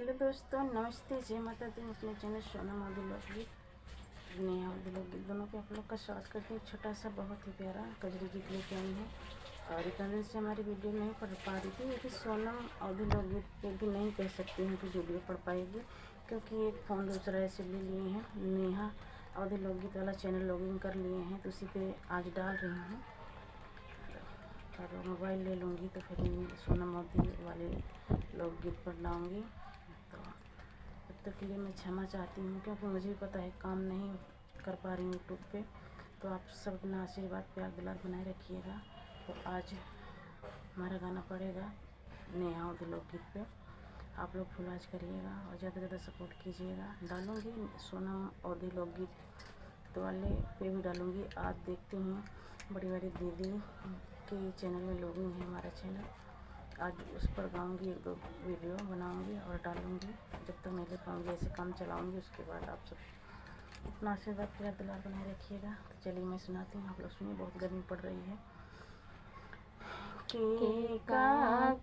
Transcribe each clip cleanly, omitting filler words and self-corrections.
Hello दोस्तों, नमस्ते, जय माता दी। अपने चैनल सोनम लोकगीत, नेहा लोकगीत दोनों पे आप लोग का स्वागत करती हूँ। छोटा सा बहुत ही प्यारा कजरी गीत लेके आई है और इतना दिन से हमारी वीडियो नहीं पढ़ पा रही थी। ये भी सोनम लोकगीत पे भी नहीं कह सकती हूँ कि वीडियो पढ़ पाएगी, क्योंकि एक फ़ोन दूसरा ऐसे ले लिए हैं। नेहा लोकगीत वाला चैनल लॉगिन कर लिए हैं, तो उसी पे आज डाल रही हूँ। और मोबाइल ले लूँगी तो फिर सोनम वाले लोकगीत पर लाऊँगी। तो तब तक के लिए मैं क्षमा चाहती हूँ, क्योंकि मुझे भी पता है काम नहीं कर पा रही हूँ यूट्यूब पे। तो आप सब अपना आशीर्वाद प्यार दुलार बनाए रखिएगा। तो आज हमारा गाना पड़ेगा नेहा लोकगीत पे। आप लोग फुलवाज करिएगा और ज़्यादा से ज़्यादा सपोर्ट कीजिएगा। डालूँगी सोनम लोकगीत वाले पे भी डालूँगी। आज देखती हूँ बड़ी बड़ी दीदी के चैनल में लॉगिन है हमारा चैनल। आज उस पर गाऊंगी, 1-2 वीडियो बनाऊंगी और डालूंगी। जब तक नहीं ले पाऊंगी ऐसे काम चलाऊंगी। उसके बाद आप सब अपना आशीर्वाद प्यार दुलार बनाए रखिएगा। तो चलिए मैं सुनाती हूँ, आप लोग सुनिए। बहुत गर्मी पड़ रही है। के का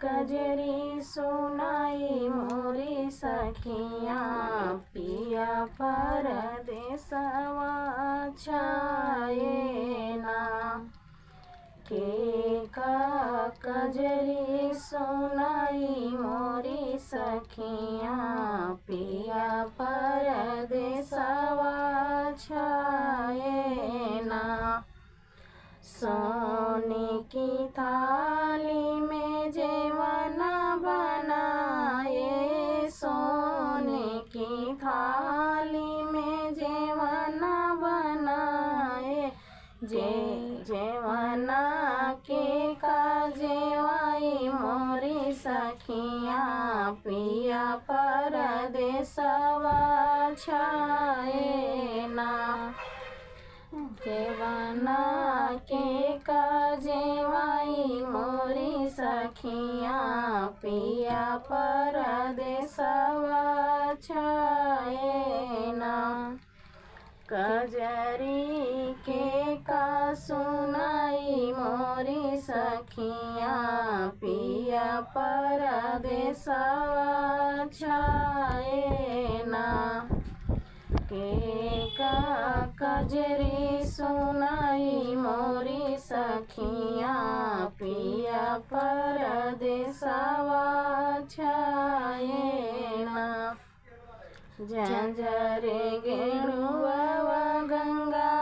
कजरी सुनाई मोरी सखियाँ, पिया परदेसवा छाए ना। के का कजरी सुनाई मोरी सखियाँ, पिया परदेसवा छाए ना। सोने की थाली में जेवना बनाए, सोने की थाली में जेवना बनाए। जेवना के का जेवाई मोरी सखियाँ, पिया परदेसवा छाए ना। जेवना के का जेवाई मोरी सखियाँ, पिया परदेसवा छाए ना। कजरी के का सुनाई मोरी सखियाँ, पिया परदेसवा छाए ना। के का कजरी सुनाई मोरी सखियाँ, पिया परदेसवा छाए ना। झंझरे गेणुआ गंगा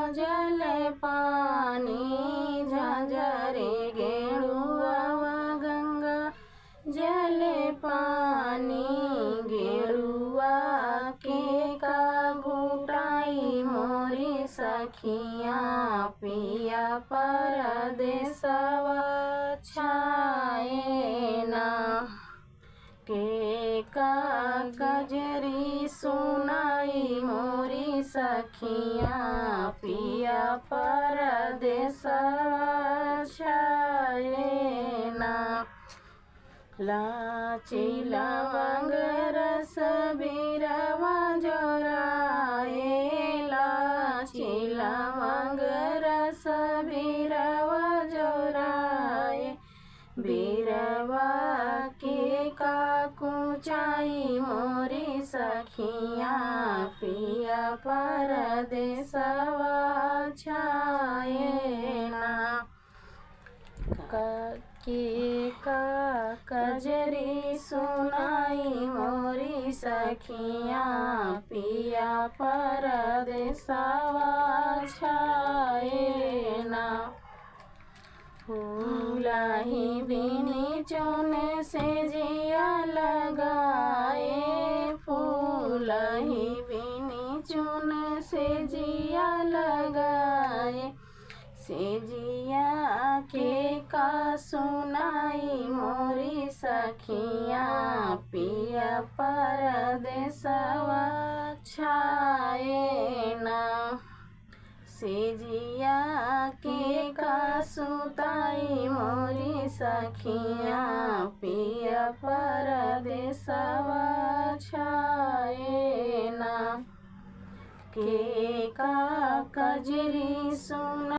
जल पानी, झंझरे गेणुआ गंगा जल पानी। गेरुआ के का घुटाई मोरी सखियाँ, पिया परदेसवा छाए ना। के का कजरी सुनाई मोरी सखियाँ, पिया परदेसवा छाए ना। लाची लवंग रस बीरवा जोराए, लाची लवंग रस बीरवा जोराए। बीरवा के का कुचाई मोरी सखियाँ, पिया परदेसवा छाए ना। के का कजरी सुनाई मोरी सखियाँ, पिया परदेसवा छाए ना। फूलही बिनी चुने से जिया लगाए, फूलही बिनी चुने से जिया लगाए। से जिया के का सुनाई मोरी सखियाँ, पिया परदेसवा छाए ना। से जिया के का सुताई मोरी सखियाँ, पिया परदेसवा छाए ना। के का कजरी सुना